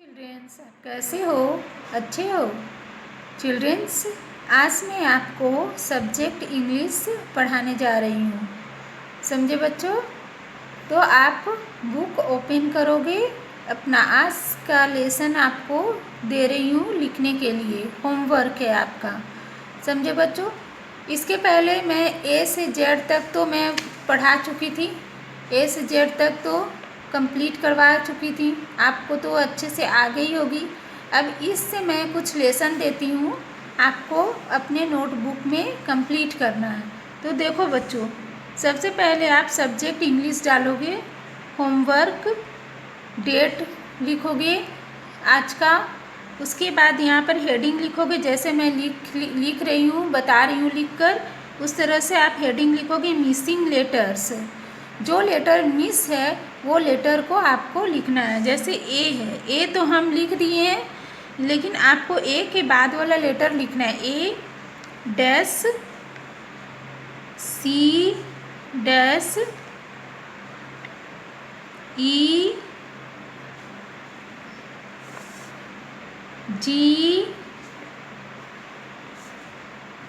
Childrens, कैसे हो? अच्छे हो? चिल्ड्रेंस, आज मैं आपको सब्जेक्ट इंग्लिश पढ़ाने जा रही हूँ। समझे बच्चों? तो आप बुक ओपन करोगे। अपना आज का लेसन आपको दे रही हूँ लिखने के लिए, होमवर्क है आपका। समझे बच्चों? इसके पहले मैं ए से जेड तक तो मैं पढ़ा चुकी थी। ए से जेड तक तो कंप्लीट करवा चुकी थी, आपको तो अच्छे से आ गई होगी। अब इससे मैं कुछ लेसन देती हूँ, आपको अपने नोटबुक में कंप्लीट करना है। तो देखो बच्चों, सबसे पहले आप सब्जेक्ट इंग्लिश डालोगे, होमवर्क, डेट लिखोगे आज का। उसके बाद यहाँ पर हेडिंग लिखोगे, जैसे मैं लिख रही हूँ, बता रही हूँ लिख कर, उस तरह से आप हेडिंग लिखोगे। मिसिंग लेटर्स, जो लेटर मिस है वो लेटर को आपको लिखना है। जैसे ए है, ए तो हम लिख दिए हैं, लेकिन आपको ए के बाद वाला लेटर लिखना है। ए डैश, सी डैश, ई, जी,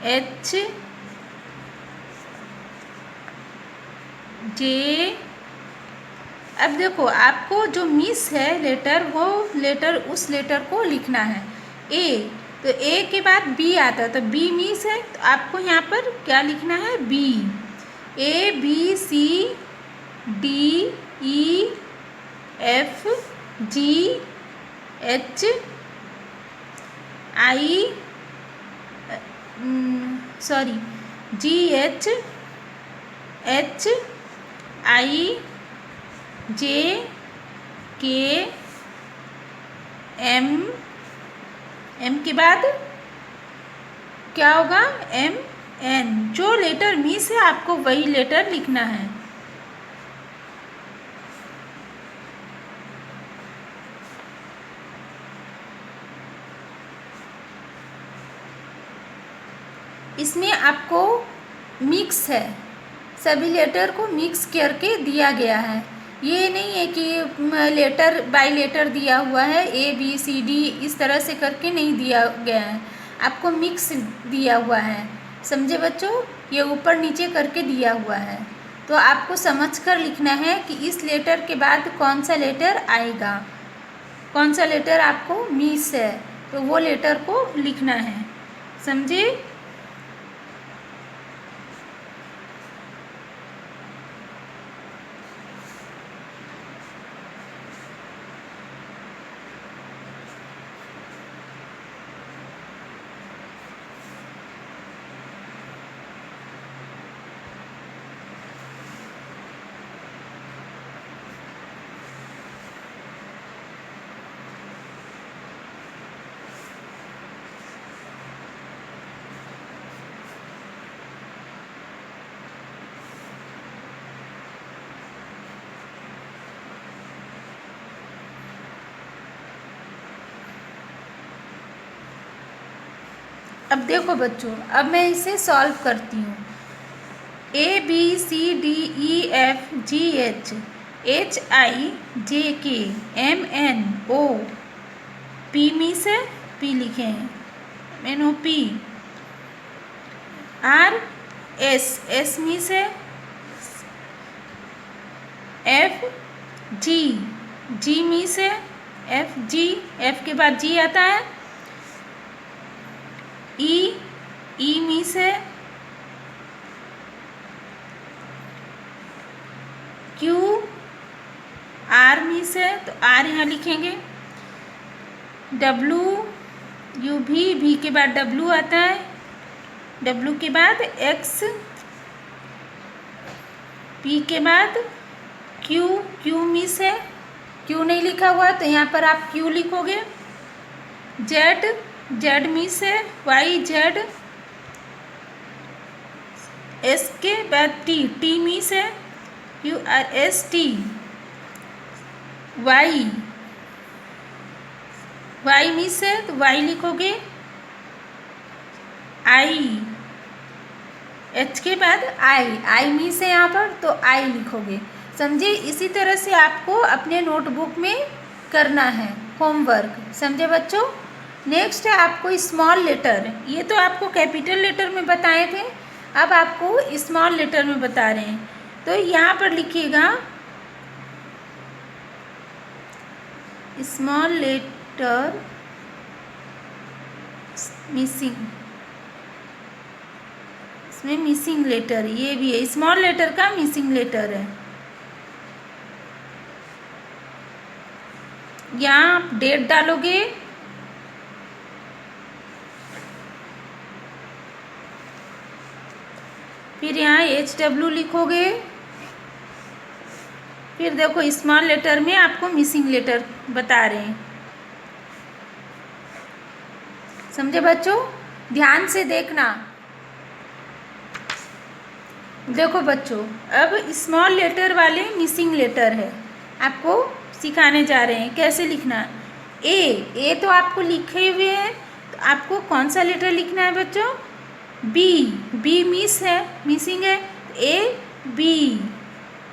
एच, जे। अब देखो, आपको जो मिस है लेटर, वो लेटर, उस लेटर को लिखना है। ए, तो ए के बाद बी आता है, तो बी मिस है, तो आपको यहाँ पर क्या लिखना है? B. A B C D E F G H I, sorry, G H H I J K M, M के बाद क्या होगा? M N. जो लेटर मिस है आपको वही लेटर लिखना है। इसमें आपको मिक्स है, सभी लेटर को मिक्स करके दिया गया है। ये नहीं है कि लेटर बाय लेटर दिया हुआ है, ए बी सी डी इस तरह से करके नहीं दिया गया है, आपको मिक्स दिया हुआ है। समझे बच्चों? ये ऊपर नीचे करके दिया हुआ है, तो आपको समझकर लिखना है कि इस लेटर के बाद कौन सा लेटर आएगा, कौन सा लेटर आपको मिस है, तो वो लेटर को लिखना है। समझे? अब देखो बच्चों, अब मैं इसे सॉल्व करती हूँ। A B C D E F G H H I J K M N O P miss है, पी लिखे हैं, N O P. R S, S miss है। एफ जी, जी मिस है, एफ जी, एफ के बाद G आता है। E, E miss है। क्यू, आर मिस है, तो आर यहाँ लिखेंगे। डब्लू, यू भी, भी के बाद डब्लू आता है, डब्लू के बाद एक्स, पी के बाद क्यू, क्यू मिस है, क्यू नहीं लिखा हुआ तो यहाँ पर आप क्यू लिखोगे। जेड, जेड मिस है, वाई जेड, एस के बाद टी, टी मिस है, Q R S T. Y, Y miss है तो वाई लिखोगे। आई, एच के बाद आई, आई मिस है यहाँ पर तो आई लिखोगे। समझे? इसी तरह से आपको अपने नोटबुक में करना है। होमवर्क। समझे बच्चों। नेक्स्ट है आपको स्मॉल लेटर। ये तो आपको कैपिटल लेटर में बताए थे, अब आपको स्मॉल लेटर में बता रहे हैं। तो यहाँ पर लिखिएगा स्मॉल लेटर मिसिंग। इसमें मिसिंग लेटर ये भी है, स्मॉल लेटर का मिसिंग लेटर है। यहाँ आप डेट डालोगे, फिर यहाँ HW लिखोगे, फिर देखो स्मॉल लेटर में आपको मिसिंग लेटर बता रहे हैं। समझे बच्चों। ध्यान से देखना। देखो बच्चों, अब स्मॉल लेटर वाले मिसिंग लेटर है, आपको सिखाने जा रहे हैं कैसे लिखना। ए तो आपको लिखे हुए हैं, तो आपको कौन सा लेटर लिखना है बच्चों? बी मिस है, मिसिंग है, AB।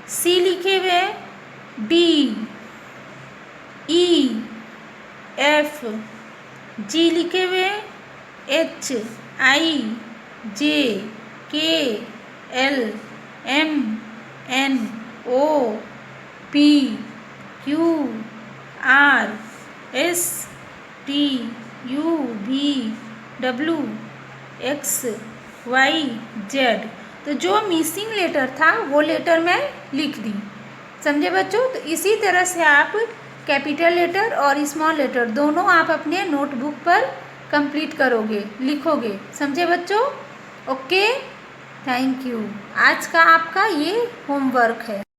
सी लिखे हुए हैं, D, EF। जी लिखे हुए हैं, H, I, J, K, L, M, N, O, P, Q, R, S, T, U, V, W, X, Y, Z। तो जो मिसिंग लेटर था वो लेटर मैं लिख दी। समझे बच्चों। तो इसी तरह से आप कैपिटल लेटर और स्मॉल लेटर दोनों आप अपने नोटबुक पर कंप्लीट करोगे, लिखोगे। समझे बच्चों। Okay, thank you. आज का आपका ये होमवर्क है।